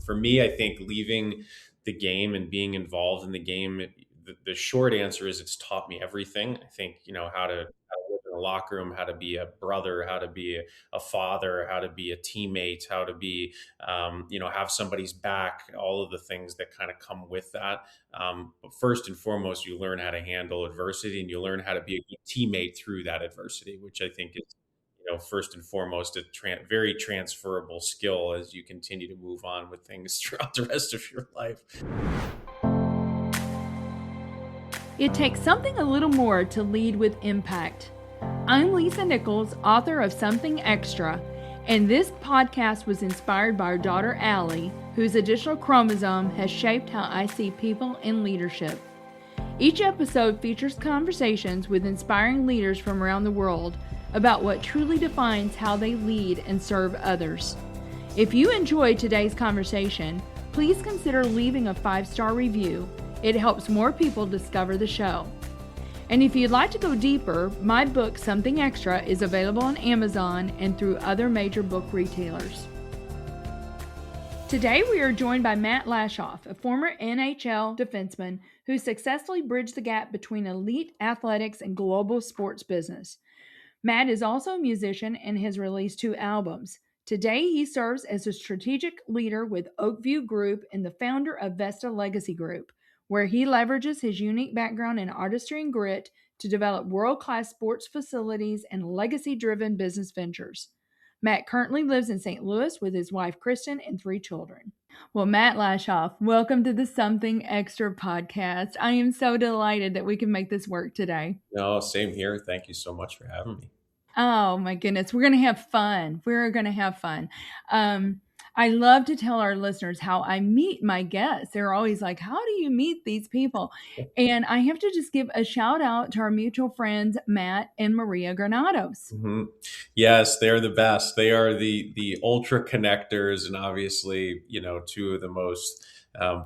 For me, I think leaving the game and being involved in the game, the short answer is it's taught me everything. I think, how to live in a locker room, how to be a brother, how to be a father, how to be a teammate, how to be, have somebody's back, all of the things that kind of come with that. But first and foremost, you learn how to handle adversity and you learn how to be a good teammate through that adversity, which I think is, first and foremost, a very transferable skill as you continue to move on with things throughout the rest of your life. It takes something a little more to lead with impact. I'm Lisa Nichols, author of Something Extra, and this podcast was inspired by our daughter Allie, whose additional chromosome has shaped how I see people in leadership. Each episode features conversations with inspiring leaders from around the world about what truly defines how they lead and serve others. If you enjoyed today's conversation, please consider leaving a 5-star review. It helps more people discover the show. And if you'd like to go deeper, my book, Something Extra, is available on Amazon and through other major book retailers. Today we are joined by Matt Lashoff, a former NHL defenseman who successfully bridged the gap between elite athletics and global sports business. Matt is also a musician and has released 2 albums. Today, he serves as a strategic leader with Oakview Group and the founder of Vesta Legacy Group, where he leverages his unique background in artistry and grit to develop world-class sports facilities and legacy-driven business ventures. Matt currently lives in St. Louis with his wife, Kristen, and 3 children. Well, Matt Lashoff, welcome to the Something Extra podcast. I am so delighted that we can make this work today. No, same here. Thank you so much for having me. Oh my goodness. We're going to have fun. I love to tell our listeners how I meet my guests. They're always like, how do you meet these people? And I have to just give a shout out to our mutual friends, Matt and Maria Granados. Mm-hmm. Yes, they're the best. They are the ultra connectors, and obviously, 2 of the most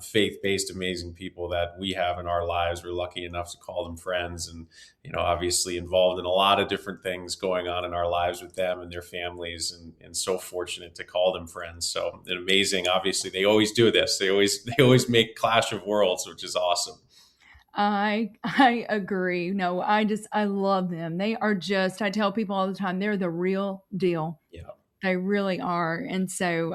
faith-based, amazing people that we have in our lives. We're lucky enough to call them friends, and obviously involved in a lot of different things going on in our lives with them and their families, and so fortunate to call them friends. So amazing. Obviously, they always do this. They always make Clash of Worlds, which is awesome. I agree. No, I love them. They are just, I tell people all the time, they're the real deal. Yeah. They really are. And so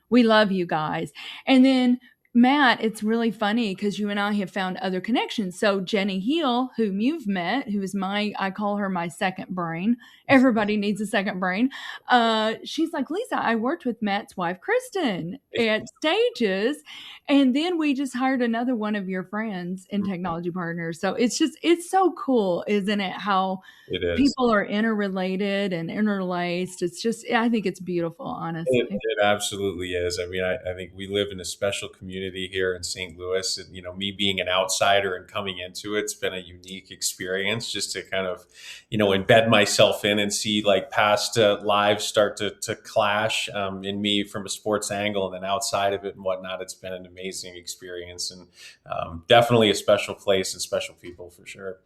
we love you guys. And then Matt, it's really funny because you and I have found other connections. So Jenny Heel, whom you've met, who is I call her my second brain. Everybody needs a second brain. She's like, Lisa, I worked with Matt's wife, Kristen, at Stages. And then we just hired another one of your friends in Technology Partners. So it's so cool, isn't it? How it is. People are interrelated and interlaced. I think it's beautiful, honestly. It absolutely is. I mean, I think we live in a special community here in St. Louis. And, me being an outsider and coming into it's been a unique experience just to kind of, embed myself in and see like past lives start to clash in me from a sports angle, and then outside of it and whatnot. It's been an amazing experience, and definitely a special place and special people for sure.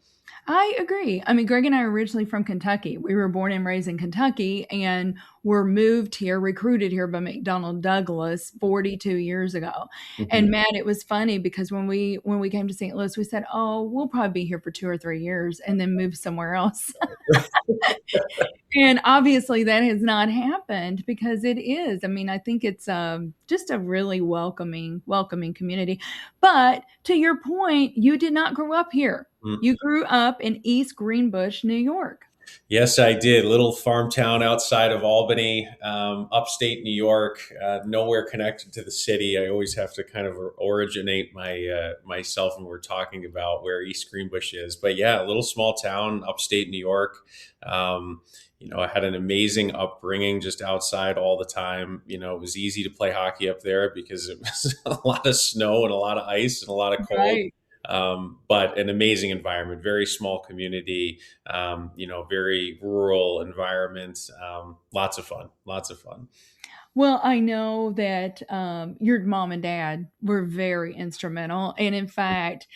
I agree. I mean, Greg and I are originally from Kentucky. We were born and raised in Kentucky and were recruited here by McDonnell Douglas 42 years ago. Mm-hmm. And Matt, it was funny because when we came to St. Louis, we said, oh, we'll probably be here for 2 or 3 years and then move somewhere else. And obviously that has not happened because it is. I mean, I think it's just a really welcoming community. But to your point, you did not grow up here. Mm-hmm. You grew up in East Greenbush, New York. Yes, I did. Little farm town outside of Albany, upstate New York, nowhere connected to the city. I always have to kind of originate myself when we're talking about where East Greenbush is. But yeah, a little small town, upstate New York. I had an amazing upbringing just outside all the time. It was easy to play hockey up there because it was a lot of snow and a lot of ice and a lot of cold. Right. But an amazing environment, very small community, very rural environment, lots of fun. Well, I know that your mom and dad were very instrumental. And in fact,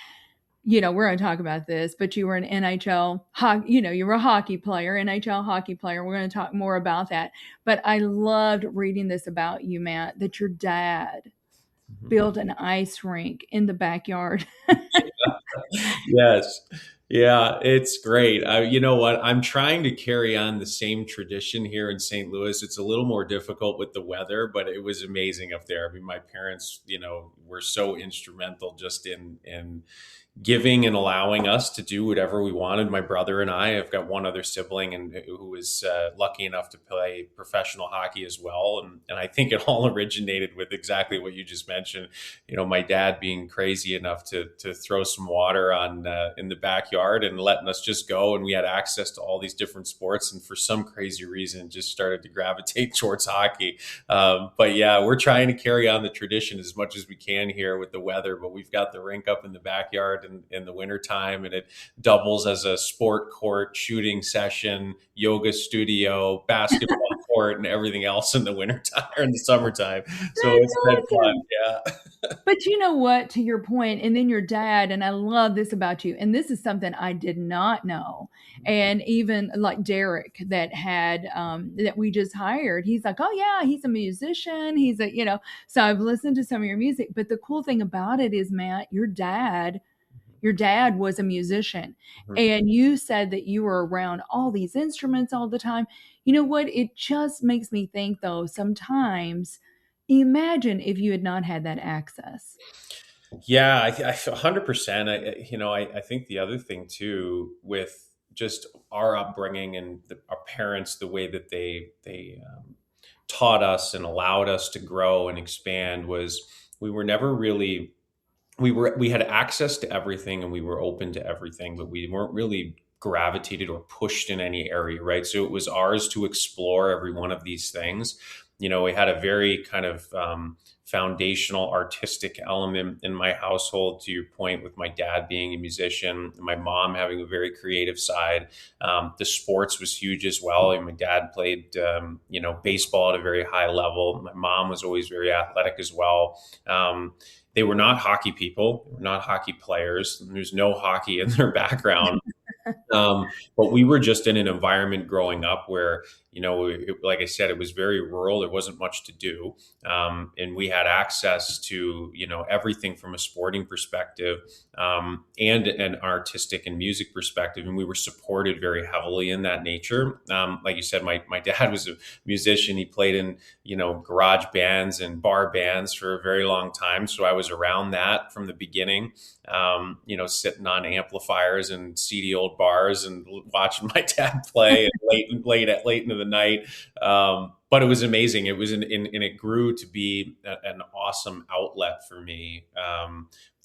we're going to talk about this, but you were an NHL, you were a hockey player, NHL hockey player. We're going to talk more about that. But I loved reading this about you, Matt, that your dad built an ice rink in the backyard. Yes. Yeah, it's great. You know what? I'm trying to carry on the same tradition here in St. Louis. It's a little more difficult with the weather, but it was amazing up there. I mean, my parents, were so instrumental just in giving and allowing us to do whatever we wanted. My brother and I've got one other sibling and who was lucky enough to play professional hockey as well. And I think it all originated with exactly what you just mentioned. My dad being crazy enough to throw some water on in the backyard and letting us just go. And we had access to all these different sports. And for some crazy reason, just started to gravitate towards hockey. But yeah, we're trying to carry on the tradition as much as we can here with the weather, but we've got the rink up in the backyard in the wintertime, and it doubles as a sport court, shooting session, yoga studio, basketball court, and everything else in the wintertime or in the summertime. So That's it's been fun. awesome. Yeah. But you know what, to your point, and then your dad, and I love this about you, and this is something I did not know. And even like Derek that we just hired, he's like, oh yeah, he's a musician. So I've listened to some of your music. But the cool thing about it is, Matt, your dad was a musician, Mhm. and you said that you were around all these instruments all the time. You know what? It just makes me think, though, sometimes imagine if you had not had that access. Yeah, 100%. I think the other thing too, with just our upbringing and our parents, the way that they taught us and allowed us to grow and expand was we were never really we had access to everything and we were open to everything, but we weren't really gravitated or pushed in any area, right? So it was ours to explore every one of these things. We had a very kind of foundational artistic element in my household, to your point, with my dad being a musician, my mom having a very creative side. The sports was huge as well. And my dad played, baseball at a very high level. My mom was always very athletic as well. They were not hockey people, they were not hockey players. There's no hockey in their background. But we were just in an environment growing up where, like I said, it was very rural. There wasn't much to do. And we had access to, everything from a sporting perspective and an artistic and music perspective. And we were supported very heavily in that nature. Like you said, my dad was a musician. He played in, garage bands and bar bands for a very long time. So I was around that from the beginning, sitting on amplifiers and seedy old bars and watching my dad play late into the night. But it was amazing. It was and it grew to be an awesome outlet for me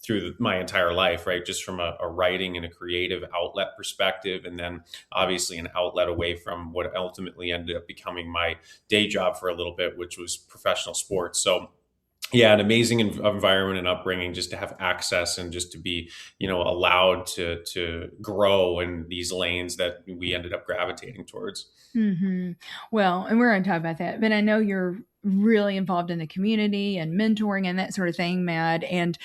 through my entire life, right? Just from a writing and a creative outlet perspective, and then obviously an outlet away from what ultimately ended up becoming my day job for a little bit, which was professional sports. So yeah, an amazing environment and upbringing, just to have access and just to be, allowed to grow in these lanes that we ended up gravitating towards. Hmm. Well, and we're going to talk about that, but I know you're really involved in the community and mentoring and that sort of thing, Matt. And,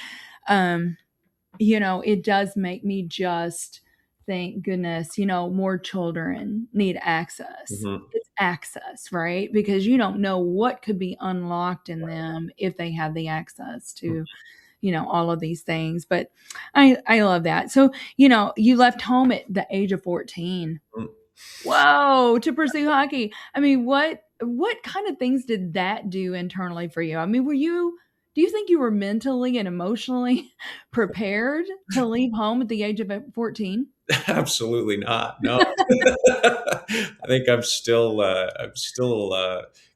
um, it does make me just thank goodness, more children need access. Mhm. It's access, right? Because you don't know what could be unlocked in them if they have the access to, all of these things. But I love that. So, you left home at the age of 14. Whoa, to pursue hockey. I mean, what kind of things did that do internally for you? I mean, do you think you were mentally and emotionally prepared to leave home at the age of 14? Absolutely not. No, I think I'm still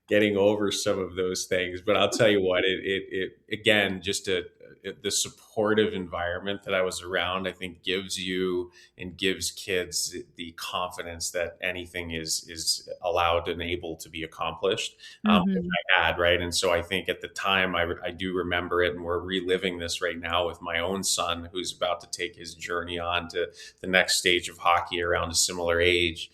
getting over some of those things. But I'll tell you what, it again, the supportive environment that I was around, I think gives you and gives kids the confidence that anything is allowed and able to be accomplished, which Mhm. I had, right? And so I think at the time I do remember it, and we're reliving this right now with my own son, who's about to take his journey on to the next stage of hockey around a similar age.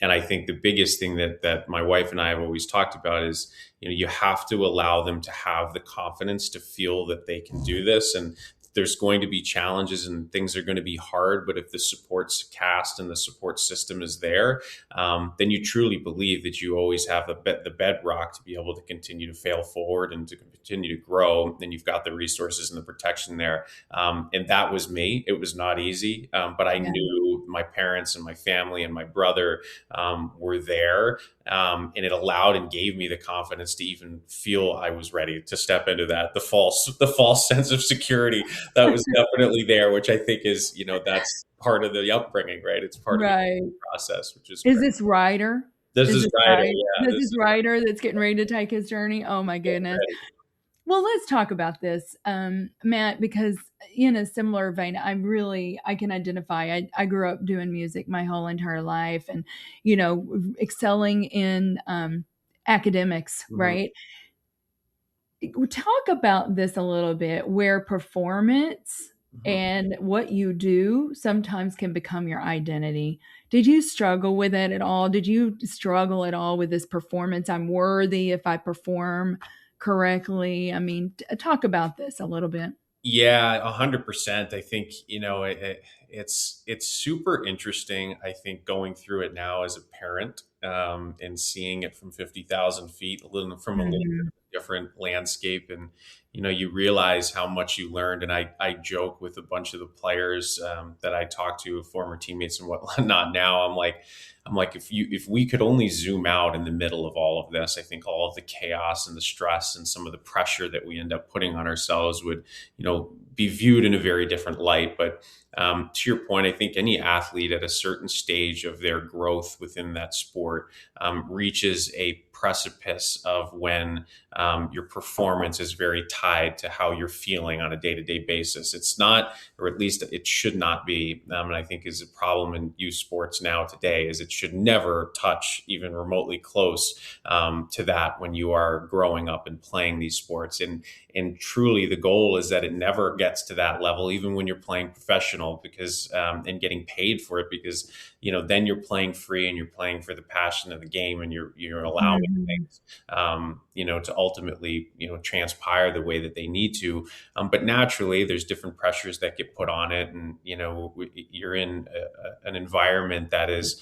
And I think the biggest thing that my wife and I have always talked about is, you have to allow them to have the confidence to feel that they can do this. And there's going to be challenges and things are going to be hard, but if the support's cast and the support system is there, then you truly believe that you always have the bedrock to be able to continue to fail forward and to continue to grow. And you've got the resources and the protection there. And that was me. It was not easy, but I Yeah. knew my parents and my family and my brother were there. And it allowed and gave me the confidence to even feel I was ready to step into that. The false sense of security that was definitely there, which I think is, that's part of the upbringing, right? It's part of the Right. process, which is Is great. this Ryder? This Is is this Ryder. right? Yeah, This this is is Ryder that's getting ready to take his journey? Oh my goodness. right. Well, let's talk about this, Matt, because in a similar vein, I can identify. I grew up doing music my whole entire life and, excelling in academics, Mhm, right? Talk about this a little bit, where performance mhm. and what you do sometimes can become your identity. Did you struggle with it at all? Did you struggle at all with this performance? I'm worthy if I perform correctly. I mean, talk about this a little bit. Yeah, 100%. I think, it's super interesting. I think going through it now as a parent, and seeing it from 50,000 feet, from a little bit Mhm. of a different landscape. And, you realize how much you learned. And I joke with a bunch of the players, that I talk to, former teammates and whatnot now. I'm like, if we could only zoom out in the middle of all of this, I think all of the chaos and the stress and some of the pressure that we end up putting on ourselves would, be viewed in a very different light. But to your point, I think any athlete at a certain stage of their growth within that sport reaches a precipice of when your performance is very tied to how you're feeling on a day-to-day basis. It's not, or at least it should not be, and I think is a problem in youth sports now today, is it should never touch even remotely close to that when you are growing up and playing these sports. And truly the goal is that it never gets to that level, even when you're playing professional, because and getting paid for it, because then you're playing free and you're playing for the passion of the game, and you're allowing Mhm. things to ultimately transpire the way that they need to. But naturally there's different pressures that get put on it, and you're in an environment that is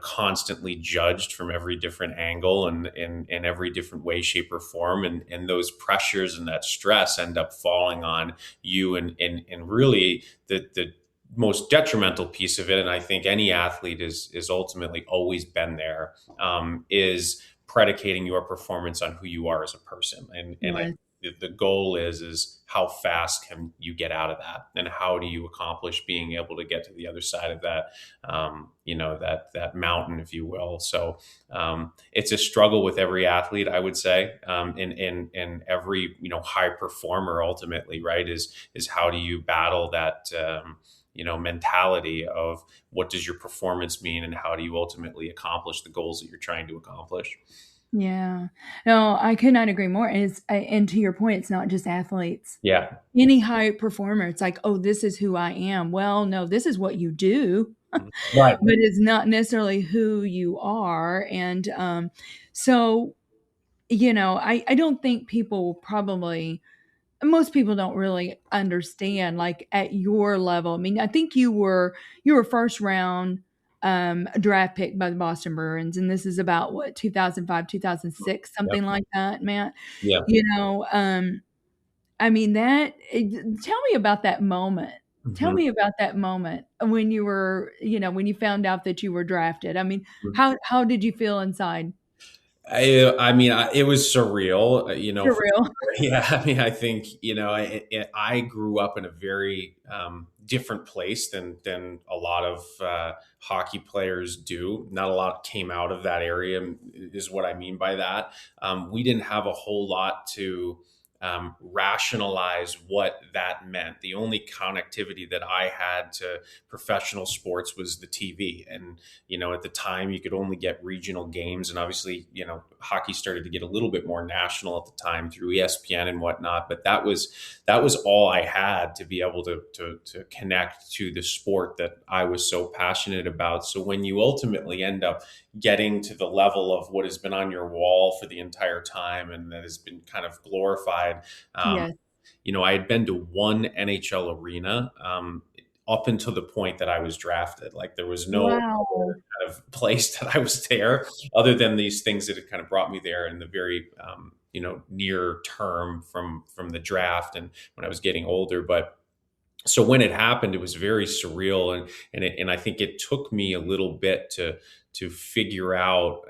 constantly judged from every different angle and in every different way, shape, or form. And those pressures and that stress end up falling on you. And really the most detrimental piece of it, and I think any athlete is ultimately always been there, is predicating your performance on who you are as a person. Yes. The goal is how fast can you get out of that, and how do you accomplish being able to get to the other side of that, that mountain, if you will. So it's a struggle with every athlete, I would say, and every high performer ultimately, right? Is how do you battle that mentality of what does your performance mean, and how do you ultimately accomplish the goals that you're trying to accomplish. Yeah. No, I could not agree more. And to your point, it's not just athletes. Yeah. Any high performer, it's like, oh, this is who I am. Well, no, this is what you do, Right. but it's not necessarily who you are. And so, I don't think people probably, most people don't really understand, like, at your level. I mean, I think you were first round draft pick by the Boston Bruins, and this is about what, 2005, 2006, Yep. something like that, Matt. Yeah. You know, I mean, tell me about that moment. Tell Mhm. me about that moment when when you found out that you were drafted. I mean, Mhm. how did you feel inside? I mean, it was surreal, for Surreal. sure. Yeah. I mean, I think, I grew up in a very different place than a lot of hockey players do. Not a lot came out of that area, is what I mean by that. We didn't have a whole lot to rationalize what that meant. The only connectivity that I had to professional sports was the TV. And at the time you could only get regional games, and obviously hockey started to get a little bit more national at the time through ESPN and whatnot. But that was all I had to be able to connect to the sport that I was so passionate about. So when you ultimately end up getting to the level of what has been on your wall for the entire time and that has been kind of glorified, um, Yes. I had been to one NHL arena up until the point that I was drafted. Like there was no Wow. kind of place that I was there other than these things that had kind of brought me there in the very, near term from the draft and when I was getting older. But so when it happened, it was very surreal, and I think it took me a little bit to figure out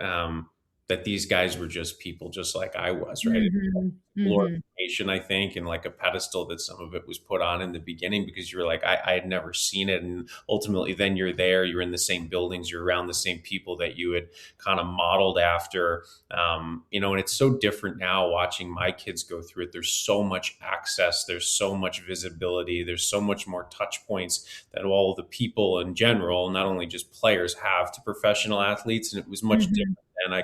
that these guys were just people, just like I was, right? Mhm. Mhm. Glorification, I think, and like a pedestal that some of it was put on in the beginning because you were like, I had never seen it, and ultimately, then you're there, you're in the same buildings, you're around the same people that you had kind of modeled after, and it's so different now watching my kids go through it. There's so much access, there's so much visibility, there's so much more touch points that all the people in general, not only just players, have to professional athletes, and it was much different. Mhm. And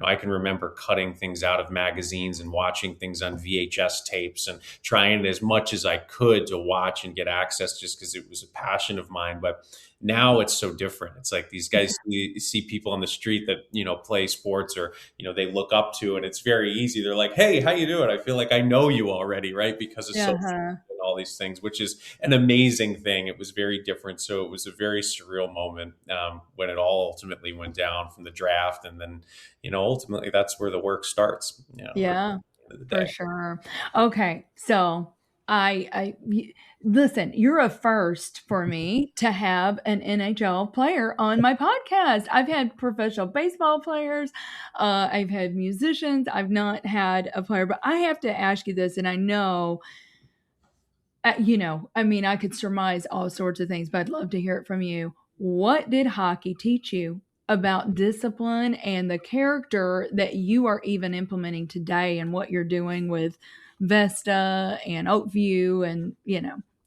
I can remember cutting things out of magazines and watching things on VHS tapes and trying as much as I could to watch and get access just because it was a passion of mine. But now it's so different. It's like these guys see people on the street that, play sports or, they look up to, and it's very easy. They're like, "Hey, how you doing?" I feel like I know you already, right? Because of social Uh-huh. and all these things, which is an amazing thing. It was very different. So it was a very surreal moment when it all ultimately went down from the draft. And then, ultimately that's where the work starts, at Yeah. the end of the For day. sure. Okay, so listen, you're a first for me to have an NHL player on my podcast. I've had professional baseball players, I've had musicians. I've not had a player, but I have to ask you this, and I know, I mean, I could surmise all sorts of things, but I'd love to hear it from you. What did hockey teach you about discipline and the character that you are even implementing today and what you're doing with Vesta and Oakview? And,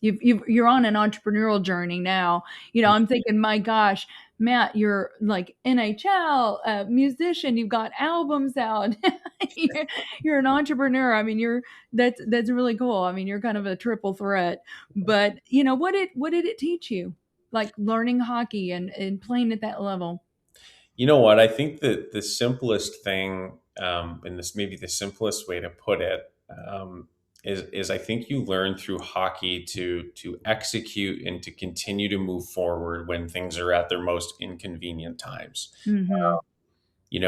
you're on an entrepreneurial journey now. I'm thinking, my gosh, Matt, you're like NHL musician. You've got albums out. you're, you're an entrepreneur. I mean, that's really cool. I mean, you're kind of a triple threat. But what did it teach you? Like learning hockey and playing at that level. You know what? I think that the simplest thing, and this may be the simplest way to put it, is I think you learn through hockey to execute and to continue to move forward when things are at their most inconvenient times. Mhm.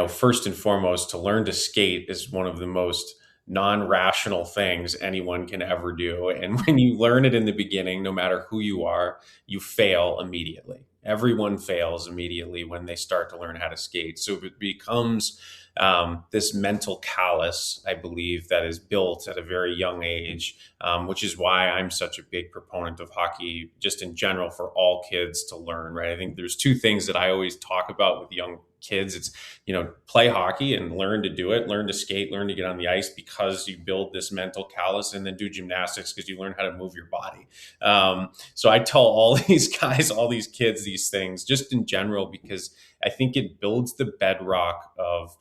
First and foremost, to learn to skate is one of the most non-rational things anyone can ever do. And when you learn it in the beginning, no matter who you are, you fail immediately. Everyone fails immediately when they start to learn how to skate. So it becomes this mental callus, I believe, that is built at a very young age, which is why I'm such a big proponent of hockey, just in general, for all kids to learn, right? I think there's two things that I always talk about with young kids. It's, play hockey and learn to do it, learn to skate, learn to get on the ice because you build this mental callus, and then do gymnastics because you learn how to move your body. So I tell all these guys, all these kids, these things just in general, because I think it builds the bedrock of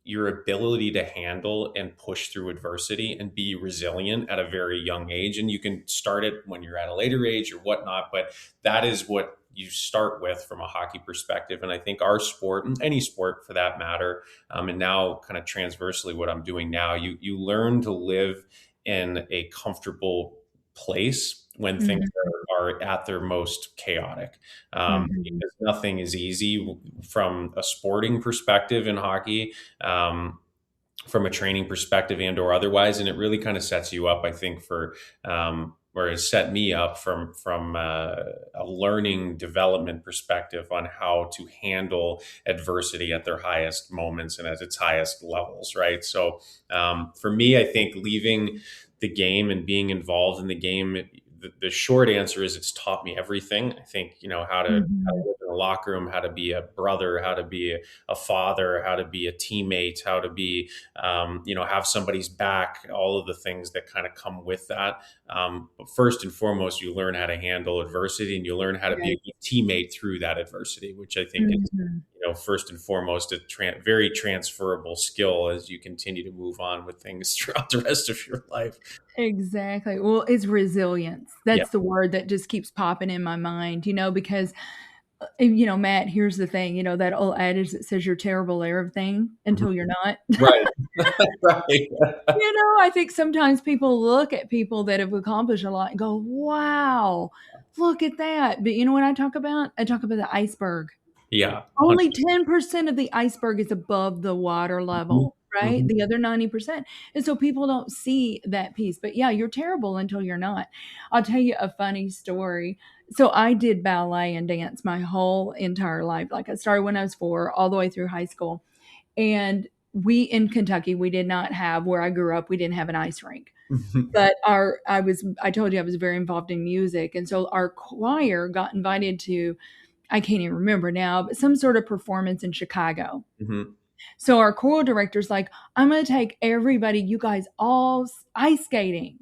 your ability to handle and push through adversity and be resilient at a very young age. And you can start it when you're at a later age or whatnot, but that is what you start with from a hockey perspective. And I think our sport, and any sport for that matter, and now kind of transversely what I'm doing now, you learn to live in a comfortable place when things Mhm. are at their most chaotic. Mhm. Because nothing is easy from a sporting perspective in hockey, from a training perspective and or otherwise, and it really kind of sets you up, I think, for or has set me up from a learning development perspective on how to handle adversity at their highest moments and at its highest levels, right? So for me, I think leaving the game and being involved in the game, the short answer is it's taught me everything. I think, how to Mhm. live in a locker room, how to be a brother, how to be a father, how to be a teammate, how to be, have somebody's back, all of the things that kind of come with that. But first and foremost, you learn how to handle adversity, and you learn how to be a Right. good teammate through that adversity, which I think is, Mhm. first and foremost, a very transferable skill as you continue to move on with things throughout the rest of your life. Exactly. Well, it's resilience. Yeah. That's the word that just keeps popping in my mind, because Matt, here's the thing, that old adage that says you're terrible at everything until you're not. Right. Right. I think sometimes people look at people that have accomplished a lot and go, wow, look at that. But you know what I talk about? I talk about the iceberg. Yeah. Only 10% of the iceberg is above the water 100%. level, right? The other 90%. And so people don't see that piece. But yeah, you're terrible until you're not. I'll tell you a funny story. So I did ballet and dance my whole entire life. Like I started when I was 4, all the way through high school. And we in Kentucky, we did not have, where I grew up, we didn't have an ice rink. But I told you I was very involved in music. And so our choir got invited to, I can't even remember now, but some sort of performance in Chicago. Mhm. So our choral director's like, I'm going to take everybody, you guys all ice skating.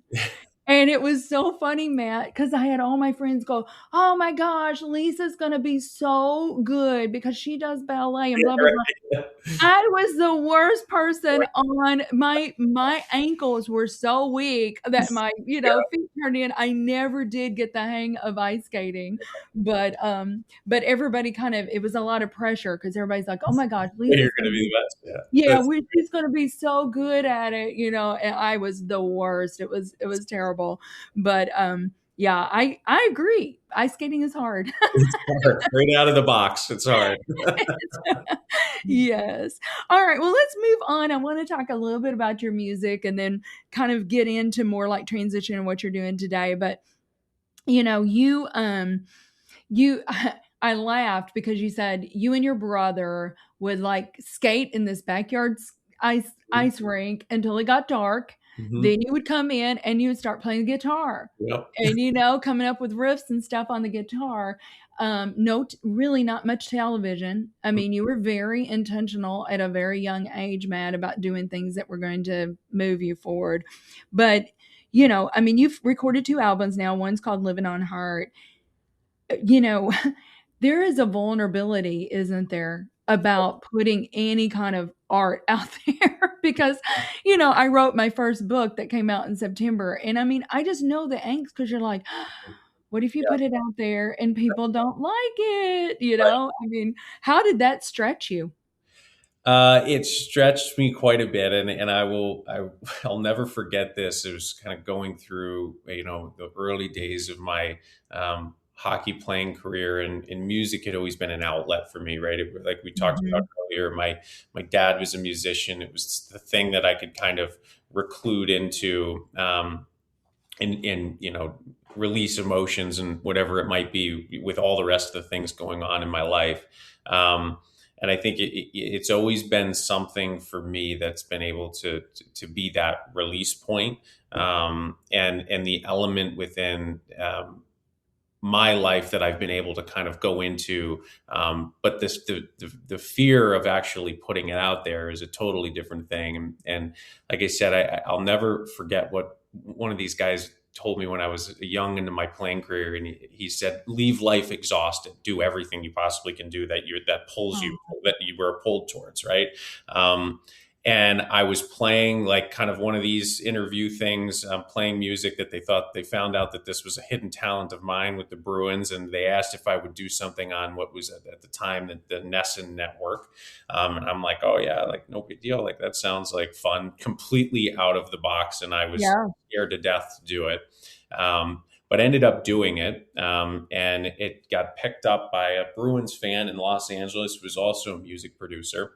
And it was so funny, Matt, because I had all my friends go, oh my gosh, Lisa's going to be so good because she does ballet and blah, blah, blah. I was the worst person on my ankles were so weak that my, feet turned in. I never did get the hang of ice skating. But everybody it was a lot of pressure because everybody's like, oh my gosh, You're Lisa's going to gonna be be, the best. Yeah. yeah, she's gonna be so good at it, and I was the worst. It was terrible. But yeah, I agree. Ice skating is hard. It's hard. Right out of the box. It's hard. Yes. All right. Well, let's move on. I want to talk a little bit about your music and then kind of get into more like transition and what you're doing today. But you I laughed because you said you and your brother would like skate in this backyard ice rink until it got dark. Mhm. Then you would come in and you would start playing the guitar Yep. and coming up with riffs and stuff on the guitar. No, really not much television. I mean, you were very intentional at a very young age, Matt, about doing things that were going to move you forward. But I mean, you've recorded 2 albums now. One's called Living on Heart. you know, there is a vulnerability, isn't there, about putting any kind of art out there because, I wrote my first book that came out in September. And I mean, I just know the angst because you're like, what if you Yeah. put it out there and people don't like it? I mean, how did that stretch you? It stretched me quite a bit, and I'll never forget this. It was kind of going through, the early days of my hockey playing career, and music had always been an outlet for me, right? Like we talked about Mhm. earlier, my dad was a musician. It was the thing that I could kind of reclude into, and release emotions and whatever it might be with all the rest of the things going on in my life. Um, and I think it's always been something for me that's been able to be that release point, and the element within my life that I've been able to kind of go into. But the fear of actually putting it out there is a totally different thing. And like I said, I'll never forget what one of these guys told me when I was young into my playing career, and he said, "Leave life exhausted. Do everything you possibly can do that pulls you, Oh, that you were pulled towards." Right. And I was playing like kind of one of these interview things, playing music that they found out that this was a hidden talent of mine with the Bruins, and they asked if I would do something on what was at the time the Nesson network. And I'm like, oh yeah, like no big deal, like that sounds like fun, completely out of the box, and I was yeah. scared to death to do it. But ended up doing it, and it got picked up by a Bruins fan in Los Angeles who was also a music producer.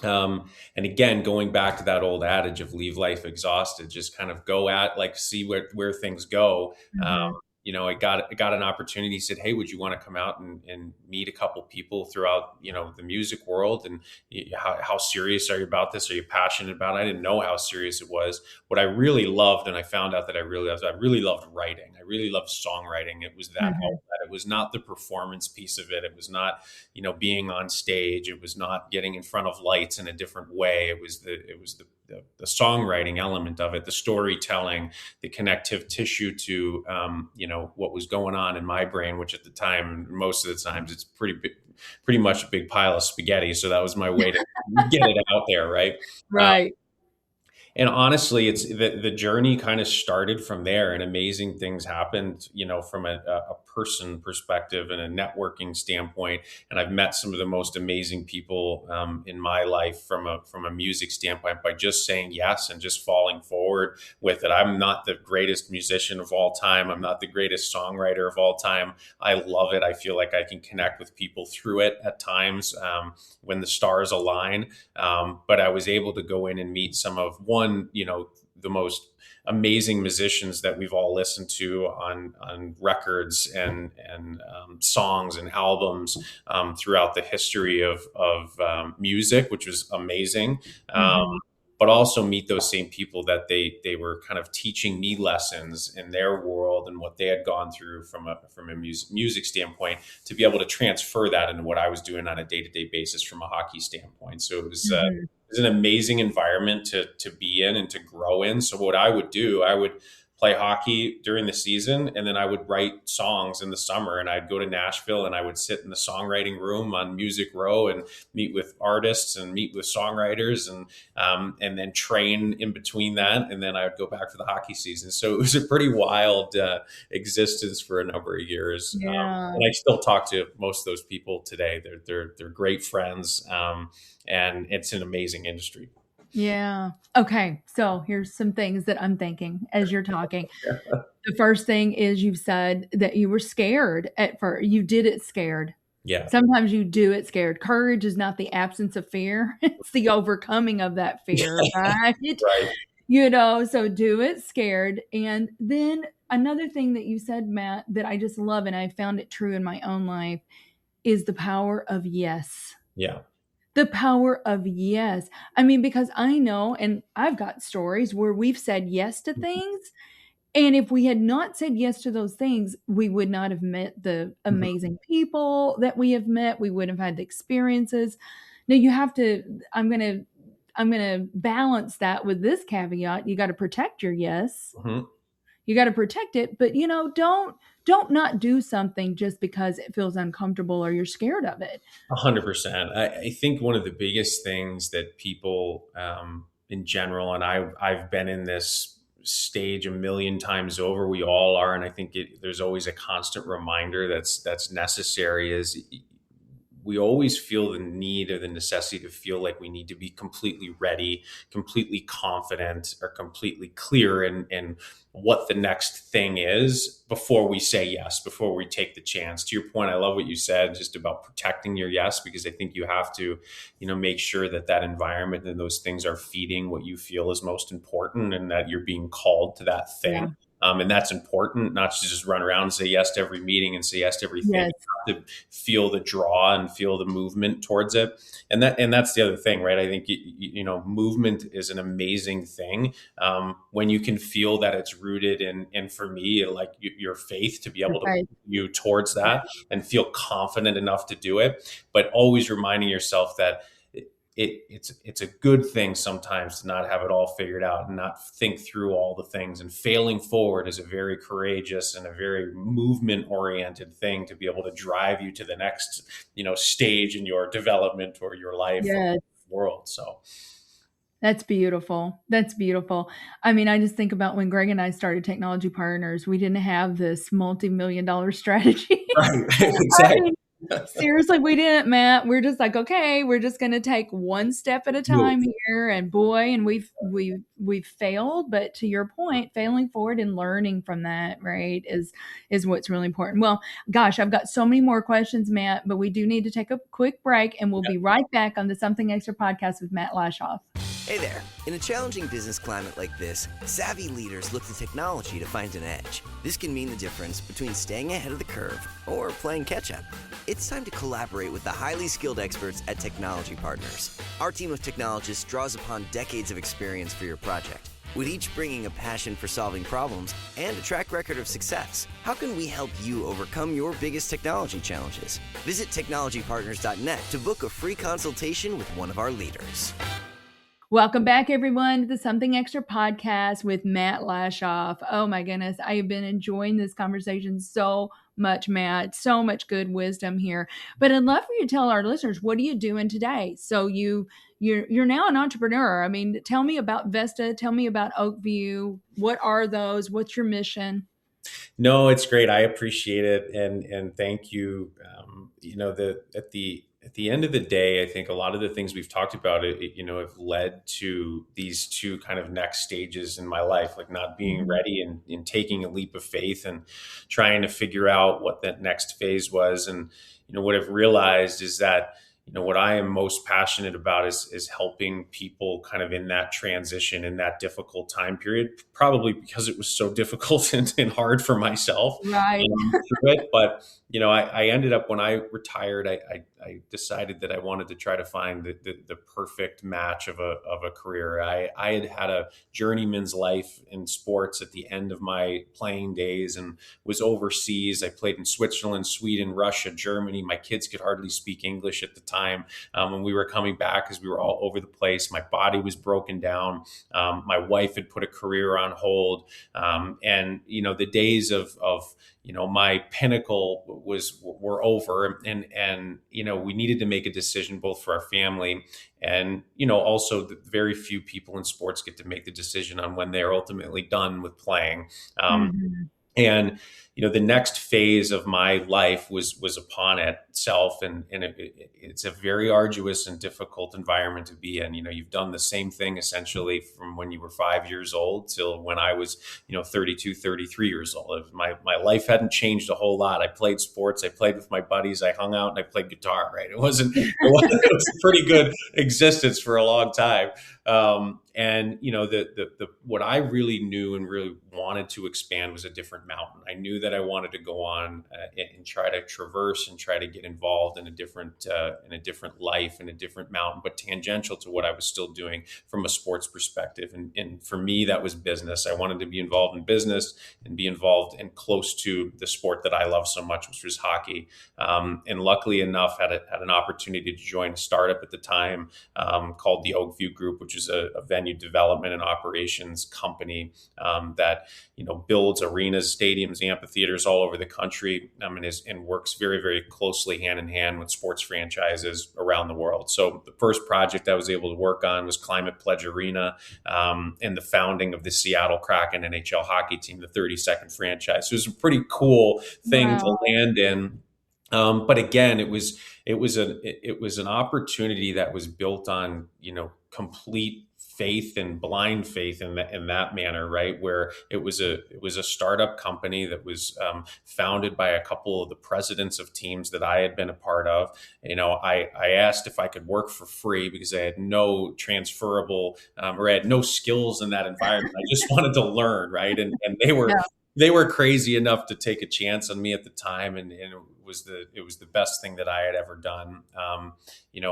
And again, going back to that old adage of leave life exhausted, just kind of go at like see where things go. Um, Mhm. I got an opportunity. He said, "Hey, would you want to come out and meet a couple people throughout the music world? And how serious are you about this? Are you passionate about it?" I didn't know how serious it was. What I really loved, and I found out that I really loved writing. I really loved songwriting. It was that Mhm. outlet. It was not the performance piece of it. It was not being on stage. It was not getting in front of lights in a different way. It was the songwriting element of it, the storytelling, the connective tissue to what was going on in my brain, which at the time, most of the times, it's pretty much a big pile of spaghetti. So that was my way to get it out there, right? Uh, Right. And honestly, it's the journey kind of started from there, and amazing things happened, from a person perspective and a networking standpoint. And I've met some of the most amazing people in my life from a music standpoint by just saying yes and just falling forward with it. I'm not the greatest musician of all time. I'm not the greatest songwriter of all time. I love it. I feel like I can connect with people through it at times when the stars align. But I was able to go in and meet some of the most amazing musicians that we've all listened to on records and songs and albums throughout the history of music, which was amazing. Mm-hmm. But also meet those same people that they were kind of teaching me lessons in their world and what they had gone through from a music standpoint, to be able to transfer that into what I was doing on a day-to-day basis from a hockey standpoint. So it was an amazing environment to be in and to grow in. So what I would do, I would play hockey during the season, and then I would write songs in the summer, and I'd go to Nashville and I would sit in the songwriting room on Music Row and meet with artists and meet with songwriters and then train in between that. And then I would go back for the hockey season. So it was a pretty wild existence for a number of years. Yeah. And I still talk to most of those people today. They're great friends. And it's an amazing industry. Yeah. Okay. So here's some things that I'm thinking as you're talking. The first thing is, you've said that you were scared at first. You did it scared. Yeah. Sometimes you do it scared. Courage is not the absence of fear. It's the overcoming of that fear, right? Right. So do it scared. And then another thing that you said, Matt, that I just love, and I found it true in my own life, is the power of yes. Yeah. The power of yes. I mean, because I know, and I've got stories where we've said yes to things. And if we had not said yes to those things, we would not have met the amazing people that we have met. We wouldn't have had the experiences. Now you have to, I'm going to balance that with this caveat. You got to protect your yes. Mm-hmm. You got to protect it, but don't not do something just because it feels uncomfortable or you're scared of it. 100%. I think one of the biggest things that people in general, and I've been in this stage a million times over, we all are, and I think there's always a constant reminder that's necessary, is we always feel the need or the necessity to feel like we need to be completely ready, completely confident, or completely clear in what the next thing is before we say yes, before we take the chance. To your point, I love what you said just about protecting your yes, because I think you have to, make sure that environment and those things are feeding what you feel is most important, and that you're being called to that thing. Yeah. And that's important, not to just run around and say yes to every meeting and say yes to everything. Yes. You have to feel the draw and feel the movement towards it. And that's the other thing, right? I think, movement is an amazing thing when you can feel that it's rooted in for me, like your faith, to be able to move you towards that and feel confident enough to do it. But always reminding yourself that it's a good thing sometimes to not have it all figured out and not think through all the things. And failing forward is a very courageous and a very movement oriented thing to be able to drive you to the next, stage in your development or your life or world. So that's beautiful. That's beautiful. I mean, I just think about when Greg and I started Technology Partners, we didn't have this multi-million-dollar strategy. Right. Exactly. Seriously, we didn't, Matt. We're just like, okay, we're just going to take one step at a time here. And boy, and we've failed, but to your point, failing forward and learning from that, right, is what's really important. Well, gosh, I've got so many more questions, Matt, but we do need to take a quick break, and we'll be right back on the Something Extra podcast with Matt Lashoff. Hey there. In a challenging business climate like this, savvy leaders look to technology to find an edge. This can mean the difference between staying ahead of the curve or playing catch-up. It's time to collaborate with the highly skilled experts at Technology Partners. Our team of technologists draws upon decades of experience for your project, with each bringing a passion for solving problems and a track record of success. How can we help you overcome your biggest technology challenges? Visit technologypartners.net to book a free consultation with one of our leaders. Welcome back, everyone, to the Something Extra podcast with Matt Lashoff. Oh my goodness, I have been enjoying this conversation so much, Matt. So much good wisdom here. But I'd love for you to tell our listeners, what are you doing today? So you're now an entrepreneur. I mean, tell me about Vesta. Tell me about Oakview. What are those? What's your mission? No, it's great. I appreciate it, and thank you. At the end of the day, I think a lot of the things we've talked about, have led to these two kind of next stages in my life, like not being ready and taking a leap of faith and trying to figure out what that next phase was. And what I've realized is that what I am most passionate about is helping people kind of in that transition, in that difficult time period, probably because it was so difficult and hard for myself Right. through it. But, I ended up, when I retired, I decided that I wanted to try to find the perfect match of a career. I had a journeyman's life in sports at the end of my playing days and was overseas. I played in Switzerland, Sweden, Russia, Germany. My kids could hardly speak English at the time. When we were coming back, because we were all over the place, my body was broken down. My wife had put a career on hold. And the days of my pinnacle were over, and we needed to make a decision both for our family and also the very few people in sports get to make the decision on when they're ultimately done with playing. Mhm. And the next phase of my life was upon itself, and it's a very arduous and difficult environment to be in. You've done the same thing essentially from when you were 5 years old till when I was 32, 33 years old. My life hadn't changed a whole lot. I played sports, I played with my buddies, I hung out, and I played guitar. Right, it was a pretty good existence for a long time. And the what I really knew and really wanted to expand was a different mountain. I knew that I wanted to go on and try to traverse and try to get involved in a different life, in a different mountain, but tangential to what I was still doing from a sports perspective. And for me, that was business. I wanted to be involved in business and be involved and close to the sport that I love so much, which was hockey. And luckily enough, had an opportunity to join a startup at the time called the Oakview Group, which is a venue development and operations company that builds arenas, stadiums, amphitheaters all over the country, and works very, very closely hand in hand with sports franchises around the world. So the first project I was able to work on was Climate Pledge Arena and the founding of the Seattle Kraken NHL hockey team, the 32nd franchise. So it was a pretty cool thing to Wow. land in. But again, it was an opportunity that was built on complete faith and blind faith in that manner, right? Where it was a startup company that was founded by a couple of the presidents of teams that I had been a part of. I asked if I could work for free because I had no transferable or I had no skills in that environment. I just wanted to learn, right? And they were crazy enough to take a chance on me at the time, and it was the best thing that I had ever done,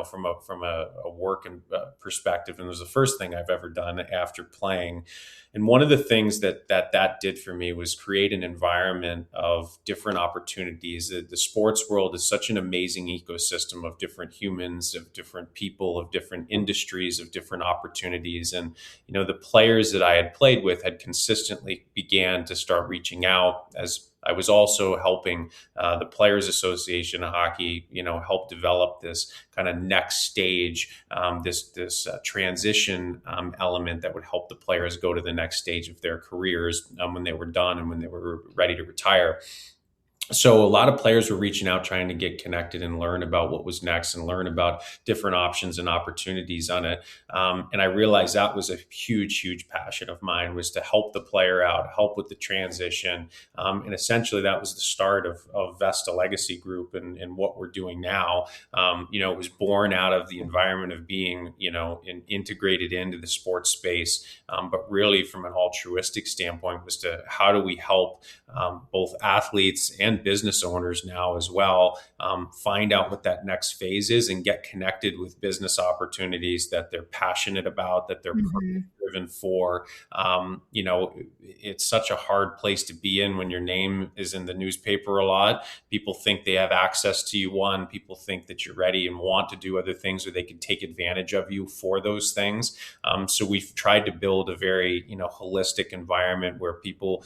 from a work and perspective, and it was the first thing I've ever done after playing. And one of the things that did for me was create an environment of different opportunities. The sports world is such an amazing ecosystem of different humans, of different people, of different industries, of different opportunities. And the players that I had played with had consistently began to start reaching out, as I was also helping the Players Association of Hockey, help develop this kind of next stage, this transition element that would help the players go to the next stage of their careers when they were done and when they were ready to retire. So a lot of players were reaching out, trying to get connected and learn about what was next and learn about different options and opportunities on it. And I realized that was a huge, huge passion of mine, was to help the player out, help with the transition. And essentially that was the start of Vesta Legacy Group and what we're doing now. It was born out of the environment of being, integrated into the sports space. But really from an altruistic standpoint was to how do we help both athletes and and business owners now as well, find out what that next phase is and get connected with business opportunities that they're passionate about, that they're Hmm. driven for. It's such a hard place to be in when your name is in the newspaper a lot. People think they have access to you. One, people think that you're ready and want to do other things, or they can take advantage of you for those things. So we've tried to build a very, holistic environment where people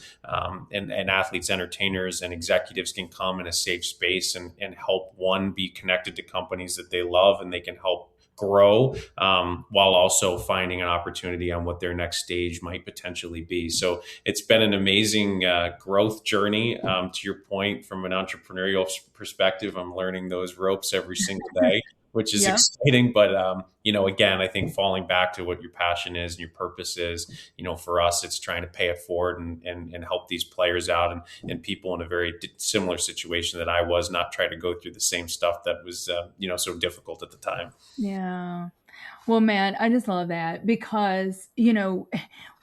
and athletes, entertainers, and executives can come in a safe space and help one be connected to companies that they love, and they can help grow, while also finding an opportunity on what their next stage might potentially be. So it's been an amazing growth journey. To your point, from an entrepreneurial perspective, I'm learning those ropes every single day, which is Yeah. exciting. But again, I think falling back to what your passion is and your purpose is, for us, it's trying to pay it forward and help these players out, and people in a very similar situation that I was, not try to go through the same stuff that was so difficult at the time. Yeah. Well, man, I just love that because,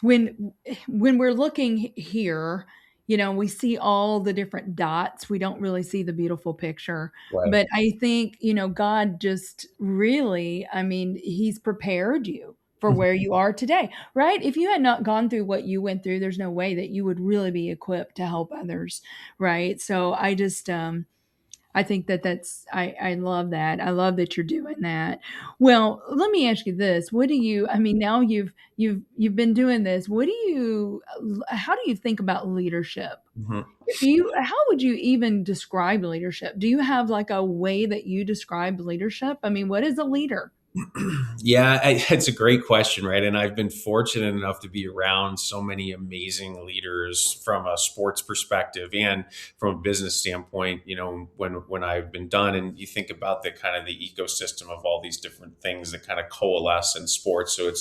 when we're looking here, we see all the different dots. We don't really see the beautiful picture. Right. But I think, God just really, I mean, he's prepared you for where you are today, right? If you had not gone through what you went through, there's no way that you would really be equipped to help others, right? So I think I love that. I love that you're doing that. Well, let me ask you this. What do you, I mean, now you've been doing this. How do you think about leadership? Mhm. How would you even describe leadership? Do you have like a way that you describe leadership? I mean, what is a leader? Yeah, it's a great question, right? And I've been fortunate enough to be around so many amazing leaders from a sports perspective and from a business standpoint. When I've been done, and you think about the kind of the ecosystem of all these different things that kind of coalesce in sports. So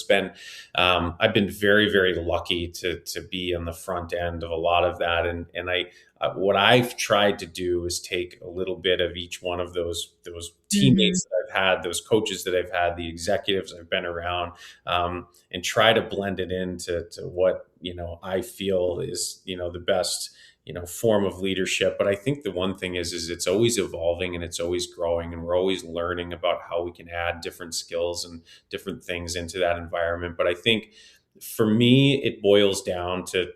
I've been very, very lucky to be on the front end of a lot of that, and what I've tried to do is take a little bit of each one of those Hmm. teammates that I've had, those coaches that I've had, the executives I've been around, and try to blend it into what I feel is the best form of leadership. But I think the one thing is it's always evolving and it's always growing, and we're always learning about how we can add different skills and different things into that environment. But I think for me, it boils down to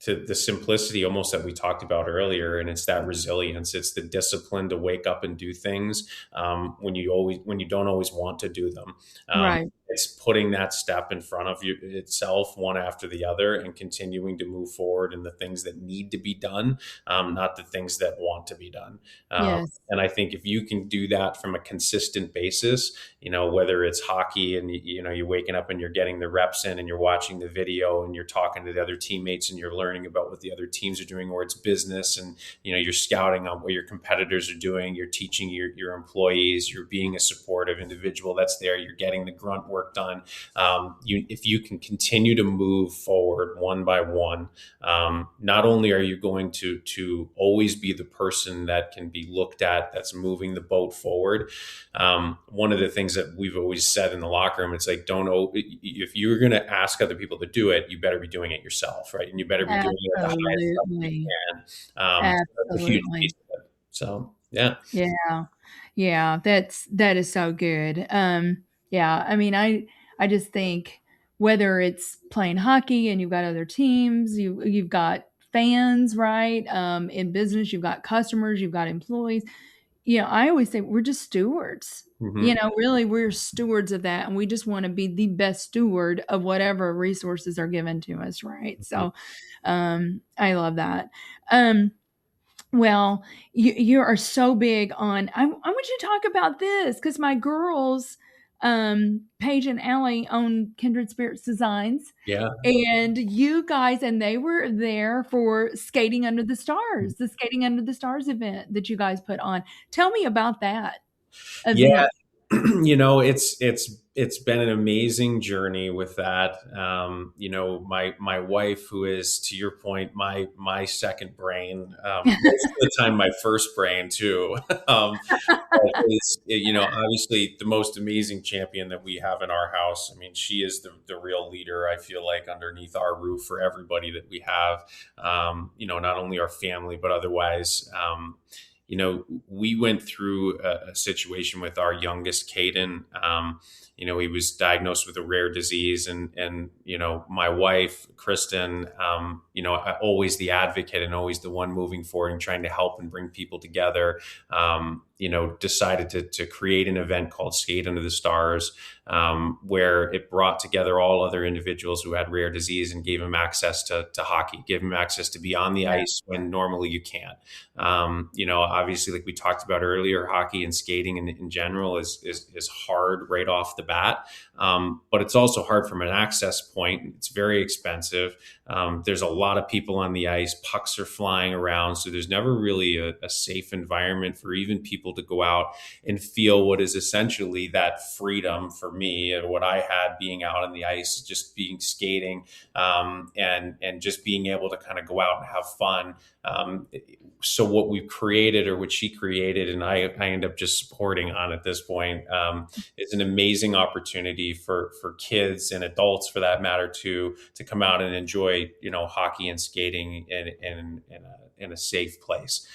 the simplicity almost that we talked about earlier, and it's that resilience. It's the discipline to wake up and do things, when you don't always want to do them. Right. It's putting that step in front of you itself, one after the other, and continuing to move forward in the things that need to be done, not the things that want to be done. um, Yes. and I think if you can do that from a consistent basis, whether it's hockey and you're waking up and you're getting the reps in, and you're watching the video and you're talking to the other teammates and you're learning about what the other teams are doing, or it's business and you're scouting on what your competitors are doing, you're teaching your employees, you're being a supportive individual that's there, you're getting the grunt work done. If you can continue to move forward one by one, not only are you going to always be the person that can be looked at that's moving the boat forward. One of the things that we've always said in the locker room, it's like, if you're going to ask other people to do it, you better be doing it yourself, right? And you better be doing it at the highest level you Absolutely. can. That's a huge piece Absolutely. of it. So, yeah. Yeah. Yeah, that is so good. Yeah, I mean, I just think whether it's playing hockey and you've got other teams, you've got fans, right? In business, you've got customers, you've got employees. I always say we're just stewards. Hmm. Really, we're stewards of that, and we just want to be the best steward of whatever resources are given to us, right? So, I love that. Um, well, you are so big on. I want you to talk about this because my girls, Paige and Allie, own Kindred Spirits Designs, Yeah. and you guys, and they were there for Skating Under the Stars, the Skating Under the Stars event that you guys put on. Tell me about that Yeah. event. It's it's been an amazing journey with that. My wife, who is, to your point, my second brain, most of the time my first brain too, is, obviously the most amazing champion that we have in our house. I mean, she is the real leader, I feel like, underneath our roof for everybody that we have, not only our family, but otherwise. We went through a situation with our youngest, Caden. He was diagnosed with a rare disease, and my wife, Kristen, always the advocate and always the one moving forward and trying to help and bring people together. Decided to create an event called Skate Under the Stars, where it brought together all other individuals who had rare disease and gave them access to hockey, gave them access to be on the ice when normally you can't. Obviously, like we talked about earlier, hockey and skating in general is hard right off the bat. But it's also hard from an access point. It's very expensive. There's a lot of people on the ice. Pucks are flying around. So there's never really a safe environment for even people to go out and feel what is essentially that freedom for me and what I had being out on the ice, just being skating, and just being able to kind of go out and have fun. So what we've created, or what she created, and I end up just supporting on at this point, is an amazing opportunity for kids and adults, for that matter, to come out and enjoy hockey and skating in a safe place.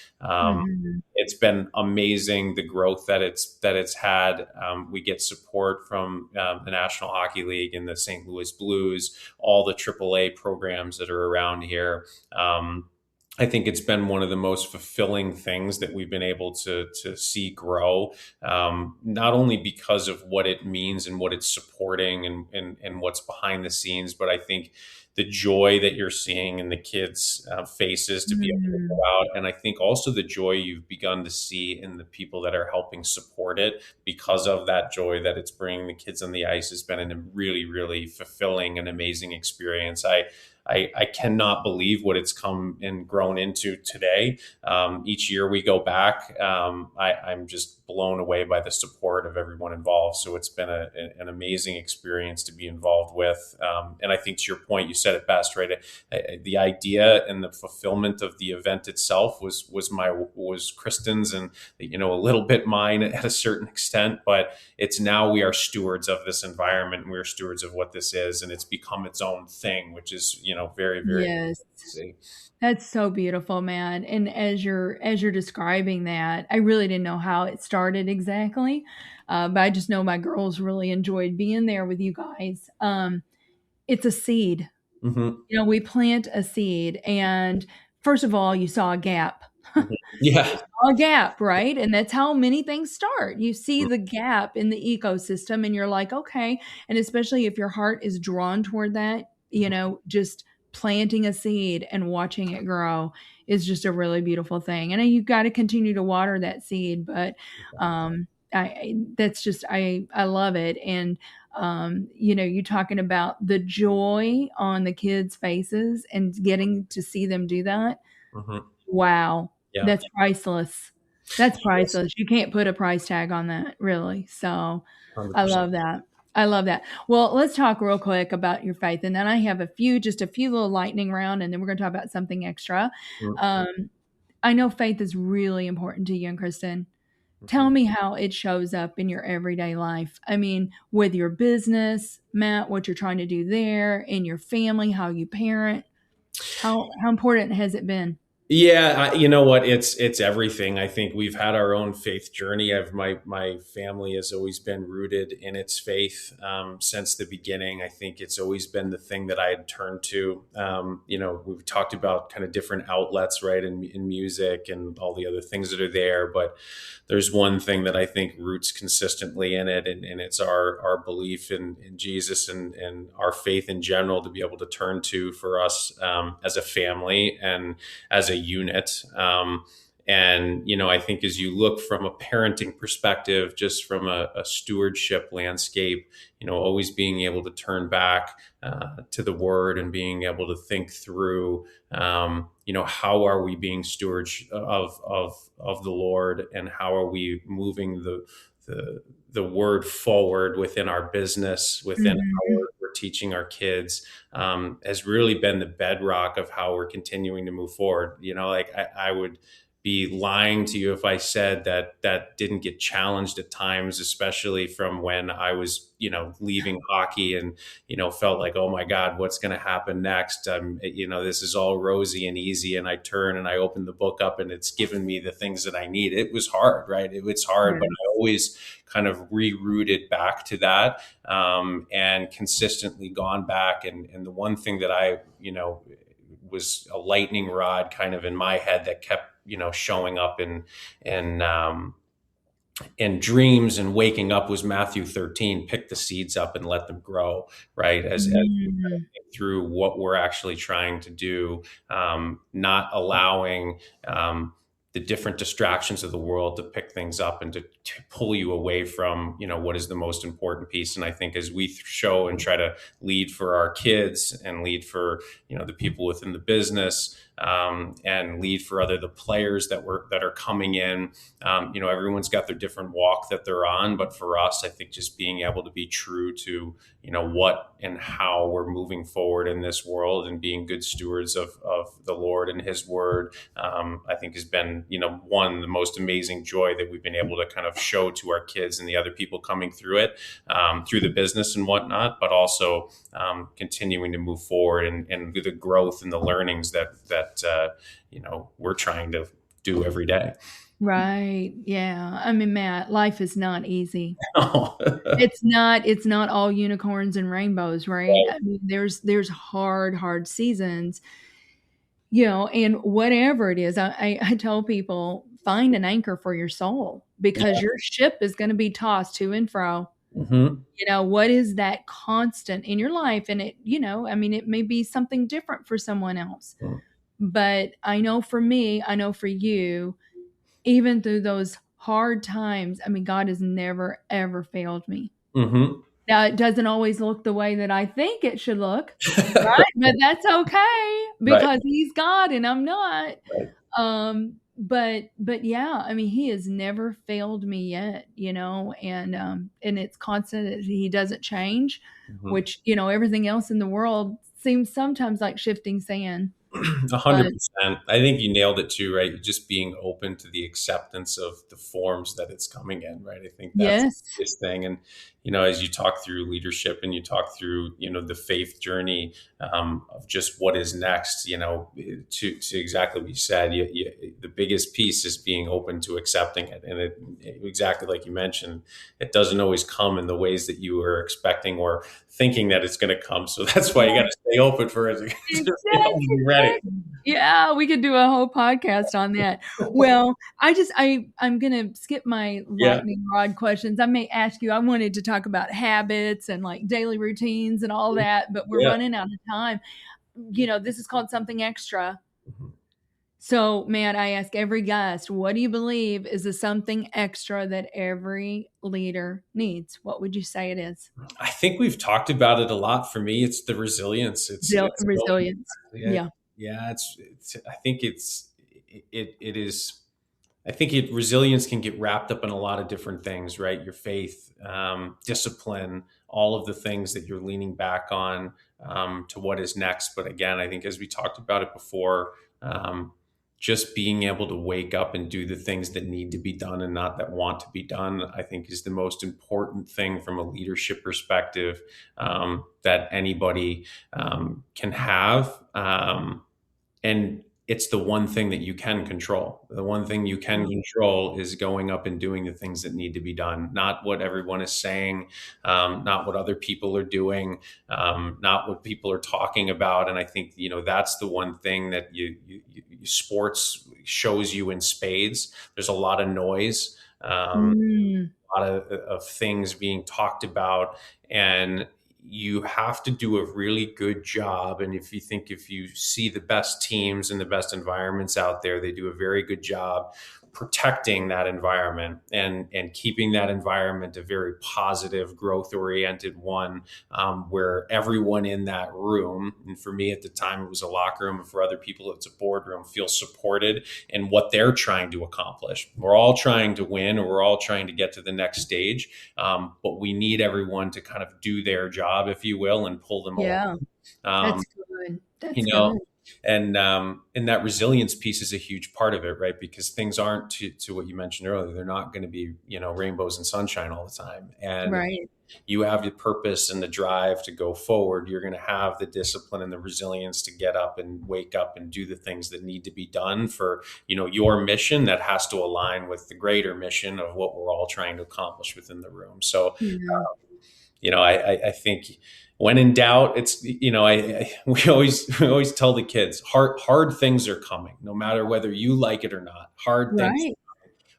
It's been amazing, the growth that it's had. We get support from the National Hockey League and the St. Louis Blues, all the AAA programs that are around here. I think it's been one of the most fulfilling things that we've been able to see grow, not only because of what it means and what it's supporting and what's behind the scenes, but I think the joy that you're seeing in the kids' faces to be able to go out. And I think also the joy you've begun to see in the people that are helping support it, because of that joy that it's bringing the kids on the ice, has been a really, really fulfilling and amazing experience. I cannot believe what it's come and grown into today. Each year we go back, I'm just blown away by the support of everyone involved. So it's been an amazing experience to be involved with. And I think, to your point, you said it best, right? The idea and the fulfillment of the event itself was Kristen's, and a little bit mine at a certain extent. But it's now we are stewards of this environment, and we're stewards of what this is, and it's become its own thing, which is very, very Yes. That's so beautiful, man. And as you're describing that, I really didn't know how it started exactly, but I just know my girls really enjoyed being there with you guys. It's a seed. Mm-hmm. We plant a seed, and first of all, you saw a gap. Yeah. A gap, right? And that's how many things start. You see the gap in the ecosystem, and you're like, okay. And especially if your heart is drawn toward that, just planting a seed and watching it grow is just a really beautiful thing. And you've got to continue to water that seed, but I love it. And you talking about the joy on the kids' faces and getting to see them do that. Mm-hmm. Wow. Yeah. That's priceless. That's priceless. You can't put a price tag on that, really. So 100%. I love that. I love that. Well, let's talk real quick about your faith. And then I have just a few little lightning round, and then we're going to talk about something extra. Mm-hmm. I know faith is really important to you and Kristen. Tell me how it shows up in your everyday life. I mean, with your business, Matt, what you're trying to do there, in your family, how you parent. How important has it been? Yeah, you know what? It's everything. I think we've had our own faith journey. My family has always been rooted in its faith since the beginning. I think it's always been the thing that I had turned to. We've talked about kind of different outlets, right, in music and all the other things that are there. But there's one thing that I think roots consistently in it, and it's our belief in Jesus and our faith in general to be able to turn to for us as a family and as a unit. I think as you look from a parenting perspective, just from a stewardship landscape, always being able to turn back to the word and being able to think through, how are we being stewards of the Lord, and how are we moving the word forward within our business, within how Mhm. we're teaching our kids, has really been the bedrock of how we're continuing to move forward. Like I would be lying to you if I said that that didn't get challenged at times, especially from when I was, leaving hockey and, felt like, oh my God, what's going to happen next? This is all rosy and easy. And I turn and I open the book up and it's given me the things that I need. It was hard, right? It was hard, but I Yes. always kind of rerouted back to that, and consistently gone back. And the one thing that I, was a lightning rod kind of in my head that kept, showing up in in dreams and waking up was Matthew 13, pick the seeds up and let them grow, right? As we kind of Mm. think through what we're actually trying to do, not allowing the different distractions of the world to pick things up and to pull you away from, what is the most important piece. And I think as we show and try to lead for our kids and lead for, the people within the business, and lead for the players that are coming in. Everyone's got their different walk that they're on, but for us, I think just being able to be true to, what and how we're moving forward in this world and being good stewards of the Lord and his word, I think has been, one, the most amazing joy that we've been able to kind of show to our kids and the other people coming through it, through the business and whatnot, but also continuing to move forward and the growth and the learnings that we're trying to do every day. Right. Yeah. I mean, Matt, life is not easy. Oh. It's not all unicorns and rainbows, right? I mean, there's hard seasons, and whatever it is, I tell people, find an anchor for your soul because Yeah. your ship is going to be tossed to and fro. Hmm. What is that constant in your life? And I mean, it may be something different for someone else. But I know for me, I know for you, even through those hard times, I mean, God has never, ever failed me. Hmm. Now, it doesn't always look the way that I think it should look, right? But that's okay Right. because He's God and I'm not. Right. But yeah, I mean, He has never failed me yet, and it's constant that He doesn't change, Mhm. which, everything else in the world seems sometimes like shifting sand. A hundred But percent. I think you nailed it too, right? Just being open to the acceptance of the forms that it's coming in, right? I think that's the yes. biggest thing. And, as you talk through leadership and you talk through, the faith journey, of just what is next, to exactly what you said, the biggest piece is being open to accepting it. And exactly like you mentioned, it doesn't always come in the ways that you were expecting or thinking that it's going to come. So that's why you got to stay open for it to Exactly. be ready. Yeah, we could do a whole podcast on that. Well, I'm gonna skip my Yeah. lightning rod questions. I may ask you, I wanted to talk about habits and like daily routines and all that, but we're Yeah. running out of time. This is called something extra. Mhm. So, man, I ask every guest, what do you believe is the something extra that every leader needs? What would you say it is? I think we've talked about it a lot. For me, it's the resilience. It's building. Resilience. Yeah. Yeah. Yeah. I think it is. I think resilience can get wrapped up in a lot of different things, right? Your faith, discipline, all of the things that you're leaning back on, to what is next. But again, I think as we talked about it before, um, just being able to wake up and do the things that need to be done and not that want to be done, I think is the most important thing from a leadership perspective, that anybody, can have. And it's the one thing that you can control. The one thing you can control is going up and doing the things that need to be done, not what everyone is saying, not what other people are doing, not what people are talking about. And I think, that's the one thing that sports shows you in spades. There's a lot of noise. Mm. A lot of things being talked about, and you have to do a really good job. And if you see the best teams and the best environments out there, they do a very good job protecting that environment and keeping that environment a very positive, growth oriented one, where everyone in that room, and for me at the time it was a locker room, and for other people it's a boardroom, feels supported in what they're trying to accomplish. We're all trying to win, or we're all trying to get to the next stage, but we need everyone to kind of do their job, if you will, and pull them along. That's good. That's Good. good. And that resilience piece is a huge part of it, right? Because things aren't, to what you mentioned earlier, they're not going to be, rainbows and sunshine all the time. And Right. you have the purpose and the drive to go forward. You're going to have the discipline and the resilience to get up and wake up and do the things that need to be done for, your mission that has to align with the greater mission of what we're all trying to accomplish within the room. So, I think when in doubt, it's, we always tell the kids, hard things are coming, no matter whether you like it or not. Hard things. Right.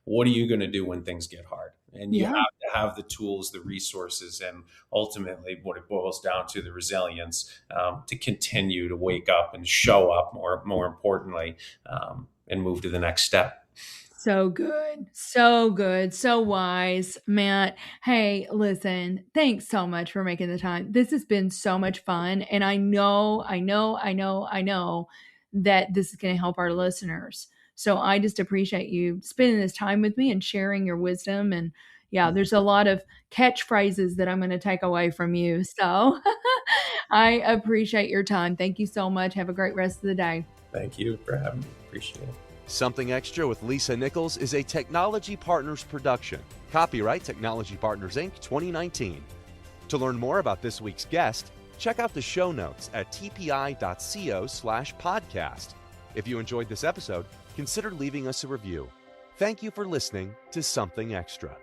What are you going to do when things get hard? And you Yeah. have to have the tools, the resources, and ultimately what it boils down to, the resilience, to continue to wake up and show up, more importantly, and move to the next step. So good. So good. So wise, Matt. Hey, listen, thanks so much for making the time. This has been so much fun. And I know that this is going to help our listeners. So I just appreciate you spending this time with me and sharing your wisdom. And yeah, there's a lot of catchphrases that I'm going to take away from you. So I appreciate your time. Thank you so much. Have a great rest of the day. Thank you for having me. Appreciate it. Something Extra with Lisa Nichols is a Technology Partners production. Copyright Technology Partners, Inc. 2019. To learn more about this week's guest, check out the show notes at tpi.co/podcast. If you enjoyed this episode, consider leaving us a review. Thank you for listening to Something Extra.